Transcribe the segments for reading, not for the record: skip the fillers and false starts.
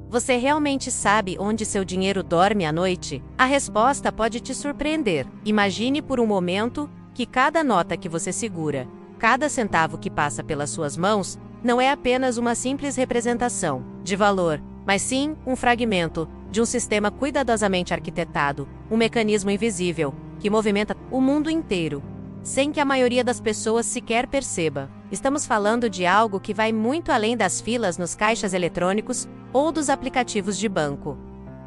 Você realmente sabe onde seu dinheiro dorme à noite? A resposta pode te surpreender. Imagine por um momento que cada nota que você segura, cada centavo que passa pelas suas mãos, não é apenas uma simples representação de valor, mas sim um fragmento de um sistema cuidadosamente arquitetado, um mecanismo invisível que movimenta o mundo inteiro, sem que a maioria das pessoas sequer perceba. Estamos falando de algo que vai muito além das filas nos caixas eletrônicos ou dos aplicativos de banco.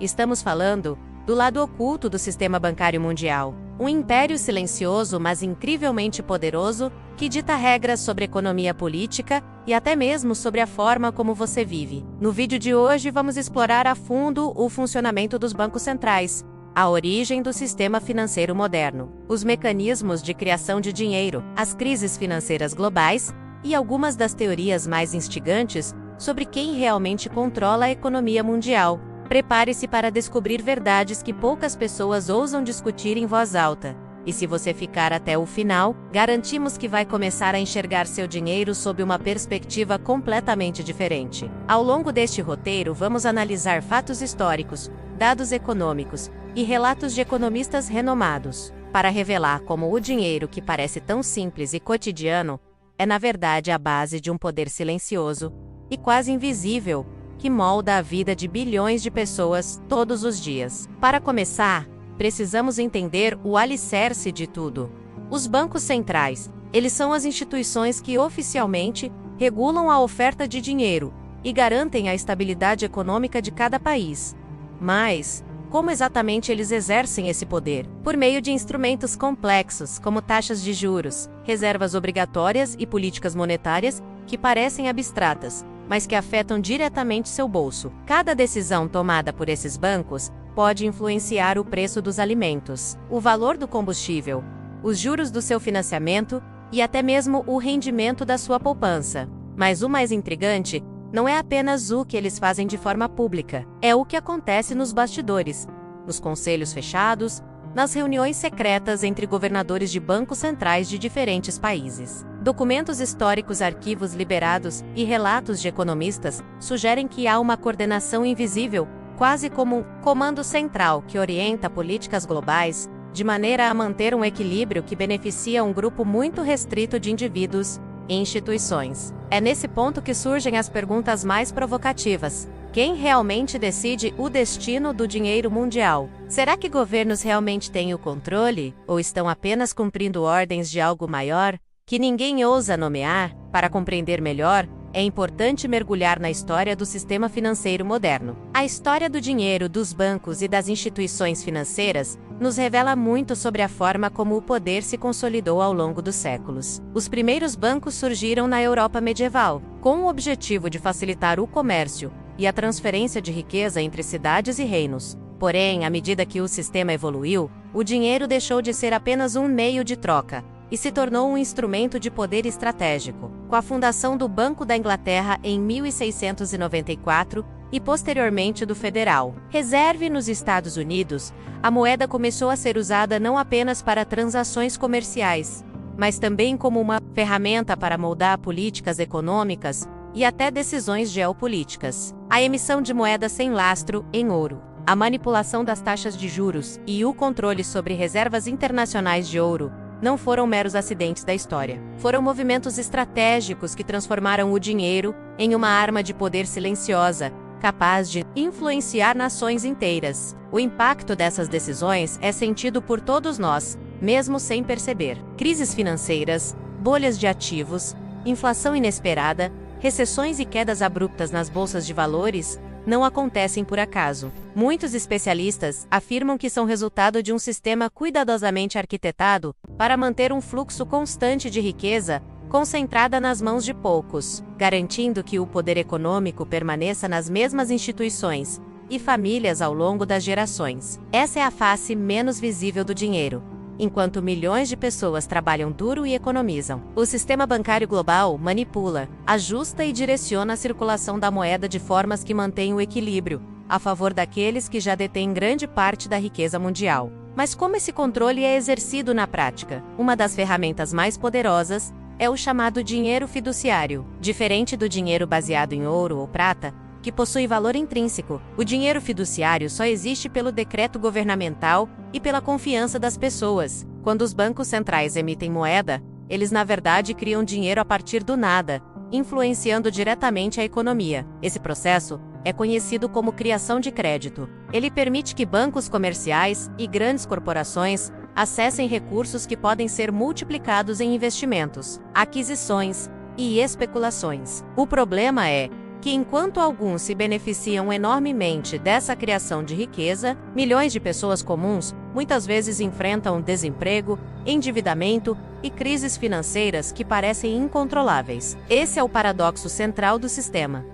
Estamos falando do lado oculto do sistema bancário mundial, um império silencioso, mas incrivelmente poderoso, que dita regras sobre economia política e até mesmo sobre a forma como você vive. No vídeo de hoje vamos explorar a fundo o funcionamento dos bancos centrais, a origem do sistema financeiro moderno, os mecanismos de criação de dinheiro, as crises financeiras globais e algumas das teorias mais instigantes sobre quem realmente controla a economia mundial. Prepare-se para descobrir verdades que poucas pessoas ousam discutir em voz alta. E se você ficar até o final, garantimos que vai começar a enxergar seu dinheiro sob uma perspectiva completamente diferente. Ao longo deste roteiro, vamos analisar fatos históricos, dados econômicos e relatos de economistas renomados, para revelar como o dinheiro, que parece tão simples e cotidiano, é na verdade a base de um poder silencioso e quase invisível que molda a vida de bilhões de pessoas todos os dias. Para começar, precisamos entender o alicerce de tudo. Os bancos centrais. Eles são as instituições que oficialmente regulam a oferta de dinheiro e garantem a estabilidade econômica de cada país. Mas, como exatamente eles exercem esse poder? Por meio de instrumentos complexos, como taxas de juros, reservas obrigatórias e políticas monetárias que parecem abstratas, mas que afetam diretamente seu bolso. Cada decisão tomada por esses bancos pode influenciar o preço dos alimentos, o valor do combustível, os juros do seu financiamento e até mesmo o rendimento da sua poupança. Mas o mais intrigante não é apenas o que eles fazem de forma pública, é o que acontece nos bastidores, nos conselhos fechados, nas reuniões secretas entre governadores de bancos centrais de diferentes países. Documentos históricos, arquivos liberados e relatos de economistas sugerem que há uma coordenação invisível, quase como um comando central que orienta políticas globais, de maneira a manter um equilíbrio que beneficia um grupo muito restrito de indivíduos e instituições. É nesse ponto que surgem as perguntas mais provocativas. Quem realmente decide o destino do dinheiro mundial? Será que governos realmente têm o controle, ou estão apenas cumprindo ordens de algo maior, que ninguém ousa nomear? Para compreender melhor, é importante mergulhar na história do sistema financeiro moderno. A história do dinheiro, dos bancos e das instituições financeiras nos revela muito sobre a forma como o poder se consolidou ao longo dos séculos. Os primeiros bancos surgiram na Europa medieval, com o objetivo de facilitar o comércio e a transferência de riqueza entre cidades e reinos. Porém, à medida que o sistema evoluiu, o dinheiro deixou de ser apenas um meio de troca e se tornou um instrumento de poder estratégico. Com a fundação do Banco da Inglaterra em 1694 e posteriormente do Federal Reserve nos Estados Unidos, a moeda começou a ser usada não apenas para transações comerciais, mas também como uma ferramenta para moldar políticas econômicas e até decisões geopolíticas. A emissão de moeda sem lastro em ouro, a manipulação das taxas de juros e o controle sobre reservas internacionais de ouro não foram meros acidentes da história. Foram movimentos estratégicos que transformaram o dinheiro em uma arma de poder silenciosa, capaz de influenciar nações inteiras. O impacto dessas decisões é sentido por todos nós, mesmo sem perceber. Crises financeiras, bolhas de ativos, inflação inesperada, recessões e quedas abruptas nas bolsas de valores não acontecem por acaso. Muitos especialistas afirmam que são resultado de um sistema cuidadosamente arquitetado para manter um fluxo constante de riqueza concentrada nas mãos de poucos, garantindo que o poder econômico permaneça nas mesmas instituições e famílias ao longo das gerações. Essa é a face menos visível do dinheiro. Enquanto milhões de pessoas trabalham duro e economizam, o sistema bancário global manipula, ajusta e direciona a circulação da moeda de formas que mantêm o equilíbrio, a favor daqueles que já detêm grande parte da riqueza mundial. Mas como esse controle é exercido na prática? Uma das ferramentas mais poderosas é o chamado dinheiro fiduciário. Diferente do dinheiro baseado em ouro ou prata, que possui valor intrínseco. O dinheiro fiduciário só existe pelo decreto governamental e pela confiança das pessoas. Quando os bancos centrais emitem moeda, eles na verdade criam dinheiro a partir do nada, influenciando diretamente a economia. Esse processo é conhecido como criação de crédito. Ele permite que bancos comerciais e grandes corporações acessem recursos que podem ser multiplicados em investimentos, aquisições e especulações. O problema é que, enquanto alguns se beneficiam enormemente dessa criação de riqueza, milhões de pessoas comuns muitas vezes enfrentam desemprego, endividamento e crises financeiras que parecem incontroláveis. Esse é o paradoxo central do sistema.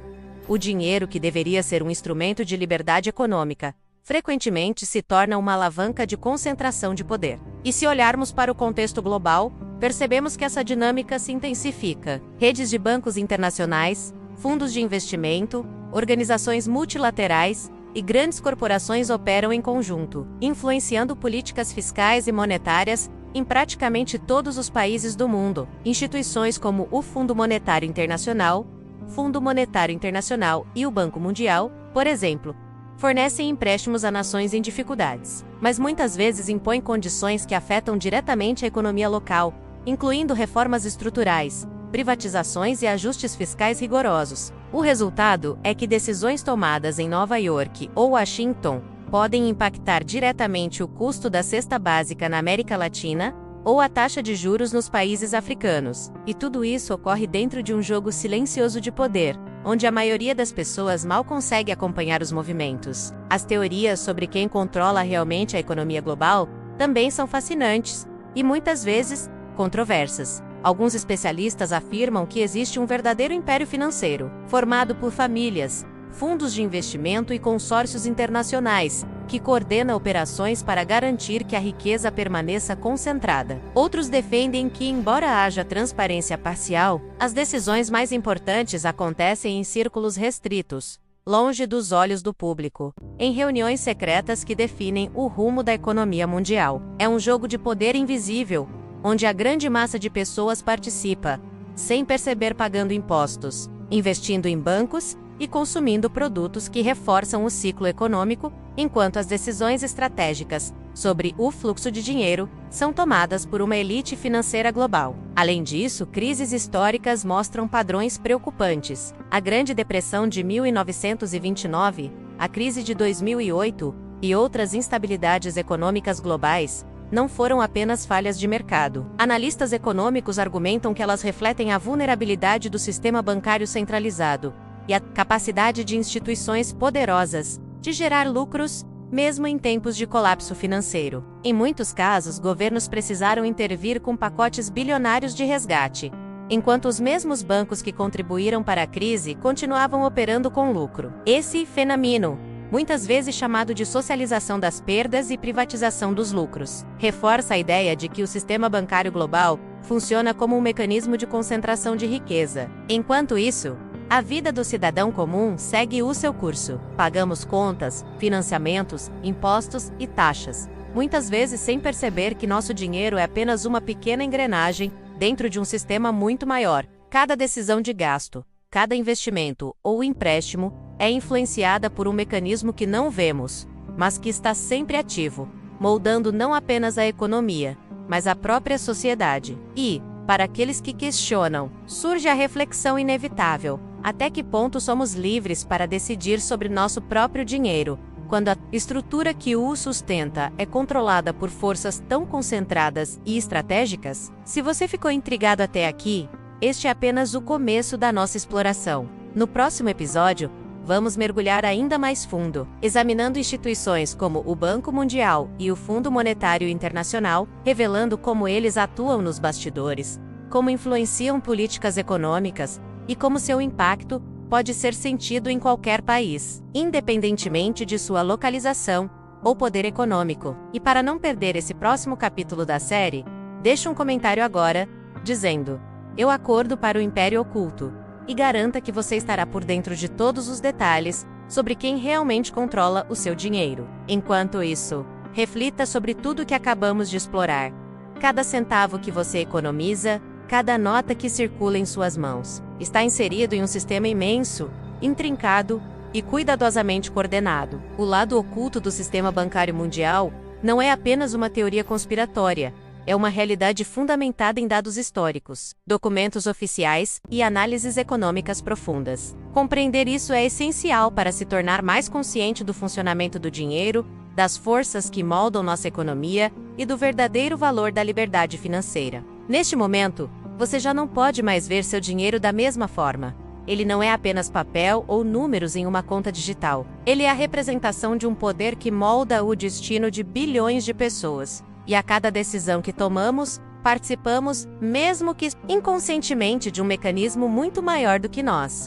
O dinheiro, que deveria ser um instrumento de liberdade econômica, frequentemente se torna uma alavanca de concentração de poder. E se olharmos para o contexto global, percebemos que essa dinâmica se intensifica. Redes de bancos internacionais, fundos de investimento, organizações multilaterais e grandes corporações operam em conjunto, influenciando políticas fiscais e monetárias em praticamente todos os países do mundo. Instituições como o Fundo Monetário Internacional e o Banco Mundial, por exemplo, fornecem empréstimos a nações em dificuldades, mas muitas vezes impõem condições que afetam diretamente a economia local, incluindo reformas estruturais, privatizações e ajustes fiscais rigorosos. O resultado é que decisões tomadas em Nova York ou Washington podem impactar diretamente o custo da cesta básica na América Latina ou a taxa de juros nos países africanos. E tudo isso ocorre dentro de um jogo silencioso de poder, onde a maioria das pessoas mal consegue acompanhar os movimentos. As teorias sobre quem controla realmente a economia global também são fascinantes e muitas vezes controversas. Alguns especialistas afirmam que existe um verdadeiro império financeiro, formado por famílias, fundos de investimento e consórcios internacionais, que coordena operações para garantir que a riqueza permaneça concentrada. Outros defendem que, embora haja transparência parcial, as decisões mais importantes acontecem em círculos restritos, longe dos olhos do público, em reuniões secretas que definem o rumo da economia mundial. É um jogo de poder invisível, onde a grande massa de pessoas participa, sem perceber, pagando impostos, investindo em bancos e consumindo produtos que reforçam o ciclo econômico, enquanto as decisões estratégicas sobre o fluxo de dinheiro são tomadas por uma elite financeira global. Além disso, crises históricas mostram padrões preocupantes. A Grande Depressão de 1929, a crise de 2008 e outras instabilidades econômicas globais não foram apenas falhas de mercado. Analistas econômicos argumentam que elas refletem a vulnerabilidade do sistema bancário centralizado e a capacidade de instituições poderosas de gerar lucros, mesmo em tempos de colapso financeiro. Em muitos casos, governos precisaram intervir com pacotes bilionários de resgate, enquanto os mesmos bancos que contribuíram para a crise continuavam operando com lucro. Esse fenômeno, muitas vezes chamado de socialização das perdas e privatização dos lucros, reforça a ideia de que o sistema bancário global funciona como um mecanismo de concentração de riqueza. Enquanto isso, a vida do cidadão comum segue o seu curso. Pagamos contas, financiamentos, impostos e taxas, muitas vezes sem perceber que nosso dinheiro é apenas uma pequena engrenagem dentro de um sistema muito maior. Cada decisão de gasto, cada investimento ou empréstimo é influenciada por um mecanismo que não vemos, mas que está sempre ativo, moldando não apenas a economia, mas a própria sociedade. E, para aqueles que questionam, surge a reflexão inevitável: até que ponto somos livres para decidir sobre nosso próprio dinheiro, quando a estrutura que o sustenta é controlada por forças tão concentradas e estratégicas? Se você ficou intrigado até aqui, este é apenas o começo da nossa exploração. No próximo episódio, vamos mergulhar ainda mais fundo, examinando instituições como o Banco Mundial e o Fundo Monetário Internacional, revelando como eles atuam nos bastidores, como influenciam políticas econômicas e como seu impacto pode ser sentido em qualquer país, independentemente de sua localização ou poder econômico. E para não perder esse próximo capítulo da série, deixe um comentário agora, dizendo: "Eu acordo para o Império Oculto", e garanta que você estará por dentro de todos os detalhes sobre quem realmente controla o seu dinheiro. Enquanto isso, reflita sobre tudo que acabamos de explorar. Cada centavo que você economiza, cada nota que circula em suas mãos, está inserido em um sistema imenso, intrincado e cuidadosamente coordenado. O lado oculto do sistema bancário mundial não é apenas uma teoria conspiratória, é uma realidade fundamentada em dados históricos, documentos oficiais e análises econômicas profundas. Compreender isso é essencial para se tornar mais consciente do funcionamento do dinheiro, das forças que moldam nossa economia e do verdadeiro valor da liberdade financeira. Neste momento, você já não pode mais ver seu dinheiro da mesma forma. Ele não é apenas papel ou números em uma conta digital. Ele é a representação de um poder que molda o destino de bilhões de pessoas. E a cada decisão que tomamos, participamos, mesmo que inconscientemente, de um mecanismo muito maior do que nós.